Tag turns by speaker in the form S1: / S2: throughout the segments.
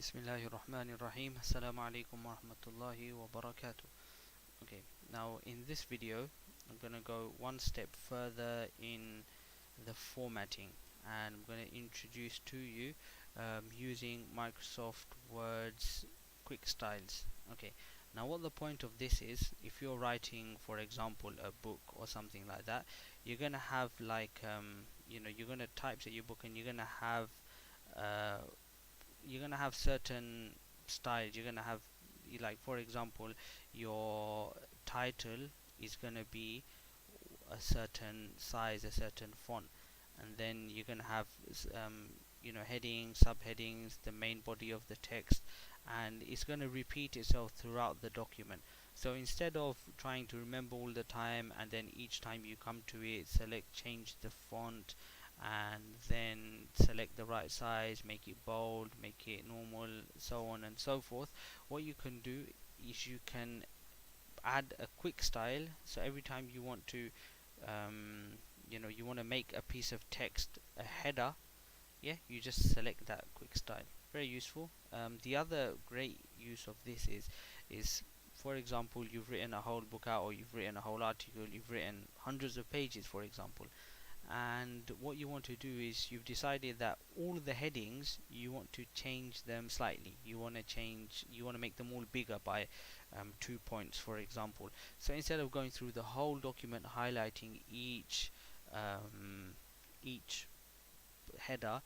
S1: Bismillahirrahmanirrahim. Assalamu alaikum wa rahmatullahi wa barakatuh. Okay, now in this video, I'm gonna go one step further in the formatting, and I'm gonna introduce to you using Microsoft Word's quick styles. Okay, now what the point of this is, if you're writing, for example, a book or something like that, you're gonna have like you're gonna type your book, and uh, you're gonna have certain styles. You're gonna have, like, for example, your title is gonna be a certain size, a certain font, and then you're gonna have headings, subheadings, the main body of the text, and it's gonna repeat itself throughout the document. So instead of trying to remember all the time, and then each time you come to it, change the font, and then select the right size, make it bold, make it normal, so on and so forth, what you can do is you can add a quick style. So every time you want to you want to make a piece of text a header, yeah, you just select that quick style. Very useful. The other great use of this is for example, you've written a whole book out, or you've written a whole article, you've written hundreds of pages, for example, and what you want to do is you've decided that all the headings you want to change them slightly. You want to make them all bigger by 2 points, for example. So instead of going through the whole document highlighting each header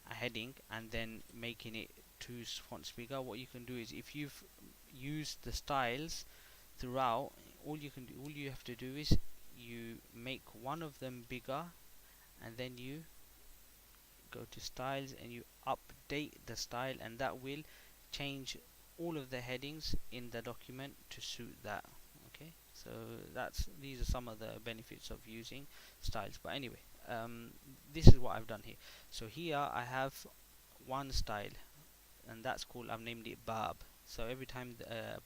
S1: a heading and then making it two fonts bigger, what you can do is, if you've used the styles throughout, all you have to do is you make one of them bigger, and then you go to styles and you update the style, and that will change all of the headings in the document to suit that. Okay, so these are some of the benefits of using styles. But anyway, this is what I've done here. So here I have one style, and that's called, I've named it Bab. So every time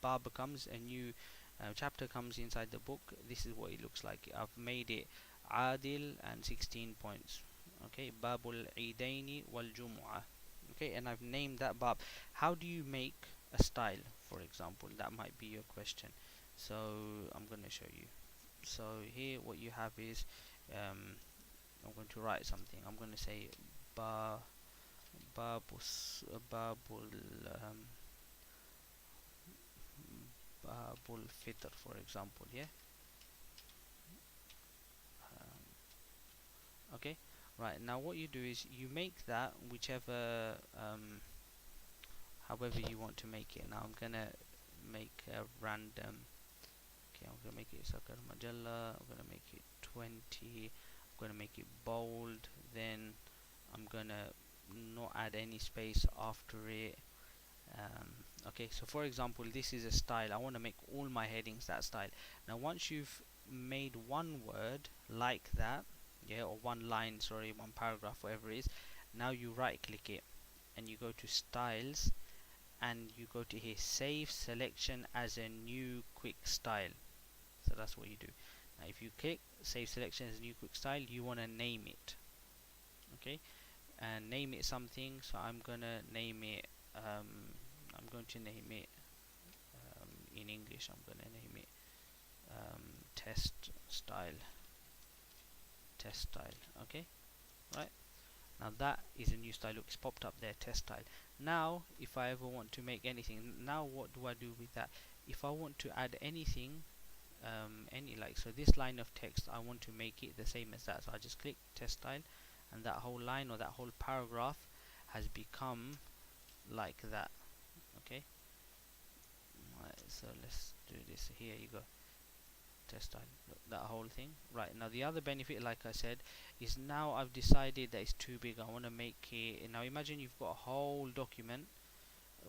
S1: Bab comes, a new chapter comes inside the book, this is what it looks like. I've made it Adil and 16 points. Okay, Babul Eidaini wal Jumu'ah. Okay, and I've named that Bab. How do you make a style, for example? That might be your question. So I'm going to show you. So here what you have is, I'm going to write something. I'm going to say Babul Babul Fitr, for example. Yeah. Okay, right, now what you do is you make that whichever however you want to make it. Now I'm gonna make a random, okay, I'm gonna make it Sakar Majalla, I'm gonna make it 20, I'm gonna make it bold, then I'm gonna not add any space after it. Okay, so for example, this is a style. I want to make all my headings that style. Now once you've made one word like that, yeah, or one line, sorry, one paragraph, whatever it is, now you right click it and you go to styles, and you go to here, save selection as a new quick style. So that's what you do. Now if you click save selection as a new quick style, you want to name it. Okay, and name it something. So I'm gonna name it in English, I'm gonna name it test style. Okay, right, now that is a new style. Look, it's popped up there, test style. Now if I ever want to make anything, now what do I do with that? If I want to add anything, so this line of text, I want to make it the same as that, so I just click test style, and that whole line or that whole paragraph has become like that. Okay, right, so let's do this. Here you go, test style, that whole thing. Right, now the other benefit, like I said, is now I've decided that it's too big. I want to make it, now imagine you've got a whole document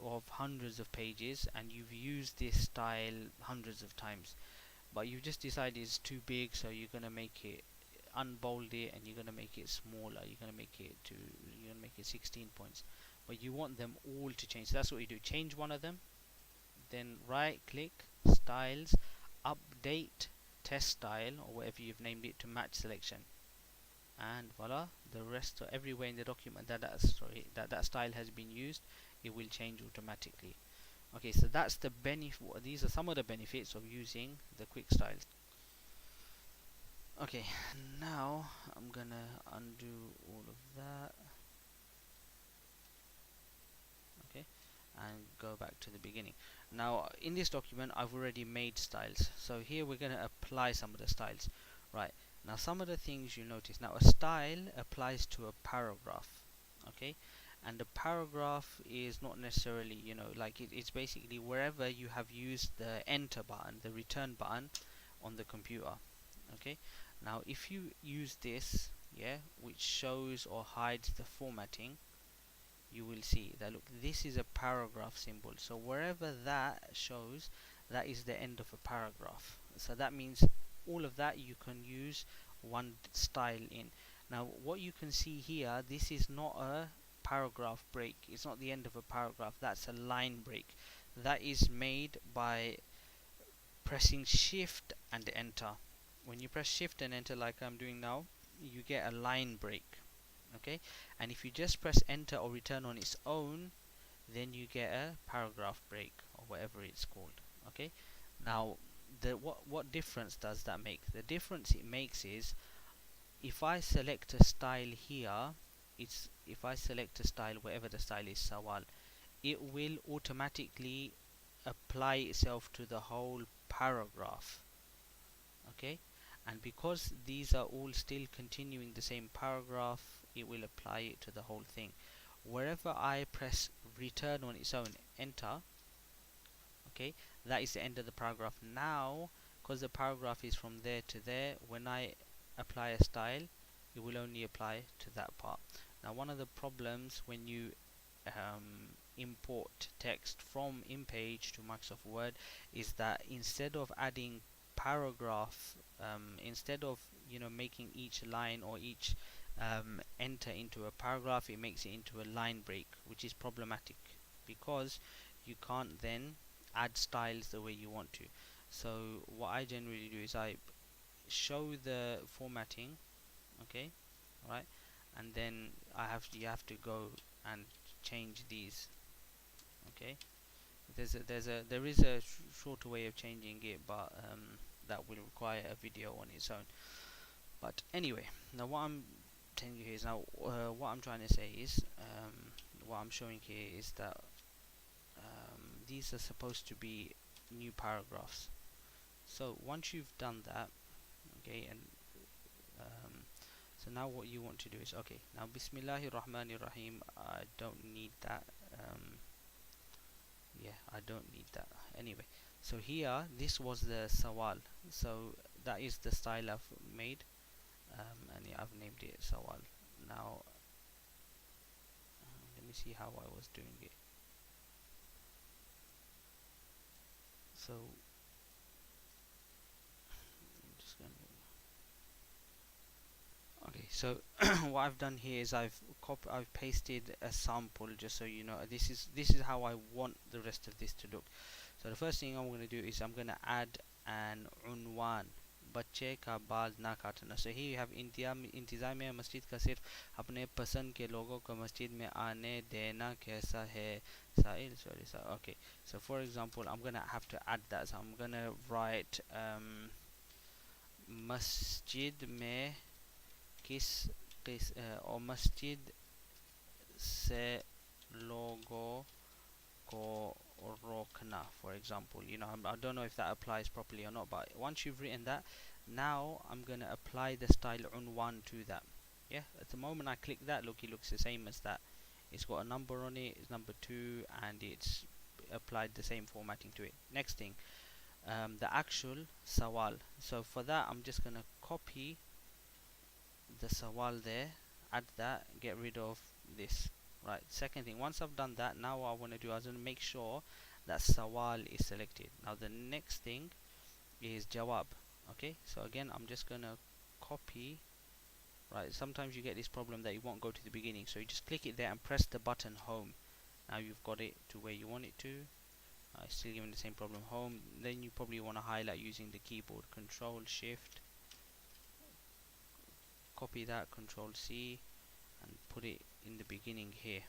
S1: of hundreds of pages and you've used this style hundreds of times, but you've just decided it's too big, so you're going to make it, unbold it, and you're going to make it smaller. You're going to make it 16 points, but you want them all to change. So that's what you do, change one of them, then right click styles, update test style, or whatever you've named it, to match selection, and voila, the rest, everywhere in the document that style has been used it will change automatically. Okay, so that's the benefit. These are some of the benefits of using the quick styles. Okay, now I'm gonna undo all of that. Okay, and go back to the beginning. Now in this document I've already made styles, so here we're going to apply some of the styles. Right, now some of the things you notice. Now a style applies to a paragraph, okay, and the paragraph is not necessarily, you know, like it's basically wherever you have used the enter button, the return button on the computer. Okay, now if you use this, yeah, which shows or hides the formatting, you will see that, look, this is a paragraph symbol, so wherever that shows, that is the end of a paragraph. So that means all of that you can use one style in. Now what you can see here, this is not a paragraph break, it's not the end of a paragraph, that's a line break. That is made by pressing shift and enter. When you press shift and enter like I'm doing now, you get a line break. Okay, and if you just press enter or return on its own, then you get a paragraph break or whatever it's called. Okay, now what difference does that make? The difference it makes is, if I select a style here, if I select a style, whatever the style is, sawal, it will automatically apply itself to the whole paragraph. Okay, and because these are all still continuing the same paragraph, it will apply it to the whole thing. Wherever I press return on its own, enter, okay, that is the end of the paragraph. Now because the paragraph is from there to there, when I apply a style, it will only apply to that part. Now one of the problems when you import text from InPage to Microsoft Word is that instead of adding paragraph, instead of, you know, making each line or each enter into a paragraph, it makes it into a line break, which is problematic because you can't then add styles the way you want to. So what I generally do is I show the formatting, okay, right, and then you have to go and change these. Okay, there is a shorter way of changing it, but that will require a video on its own. But anyway, now what I'm telling you here is, now what I'm trying to say is, what I'm showing here is that these are supposed to be new paragraphs. So once you've done that, okay, and so now what you want to do is, okay, now Bismillahir Rahmanir Rahim, I don't need that. Yeah, I don't need that anyway. So here, this was the sawal, so that is the style I've made, and yeah, I've named it sawal. Now let me see how I was doing it. So I'm just gonna, okay, so what I've done here is I've pasted a sample, just so you know. This is how I want the rest of this to look. So the first thing I'm going to do is I'm going to add an unwan, बच्चे का बाल ना काटना. So here you have इंतज़ामिया मस्जिद का सिर्फ अपने पसंद के लोगों को मस्जिद में आने देना कैसा है साइल. Sorry, so okay, so for example I'm gonna have to add that, so I'm gonna write मस्जिद में किस और मस्जिद से लोगों को rokna, for example. You know, I don't know if that applies properly or not, but once you've written that, now I'm gonna apply the style unwan to that. Yeah, at the moment I click that, look, it looks the same as that. It's got a number on it, it's number 2, and it's applied the same formatting to it. Next thing, the actual sawal. So for that I'm just gonna copy the sawal there, add that, get rid of this. Right, second thing, once I've done that, now what I want to do, I want to make sure that sawal is selected. Now the next thing is jawab. Okay, so again I'm just gonna copy. Right, sometimes you get this problem that you won't go to the beginning, so you just click it there and press the button home. Now you've got it to where you want it to. Still giving the same problem, home. Then you probably want to highlight using the keyboard, Control Shift, copy that, Control C, and put it in the beginning here.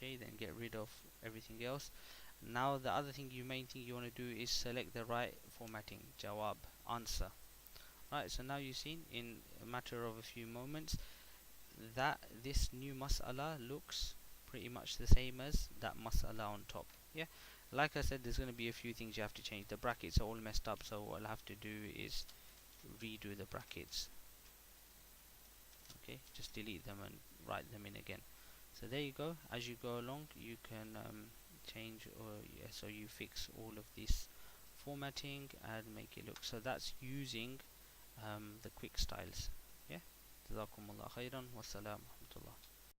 S1: okay, then get rid of everything else. Now the other thing, main thing you want to do is select the right formatting, jawab, answer. Right, so now you've seen in a matter of a few moments that this new mas'ala looks pretty much the same as that mas'ala on top. Yeah, like I said, there's going to be a few things you have to change. The brackets are all messed up, so what I'll have to do is redo the brackets. Okay, just delete them and write them in again. So there you go. As you go along, you can change, or yeah, so you fix all of this formatting and make it look. So that's using the quick styles. Yeah. جزاكم الله خيرا والسلام ورحمة الله.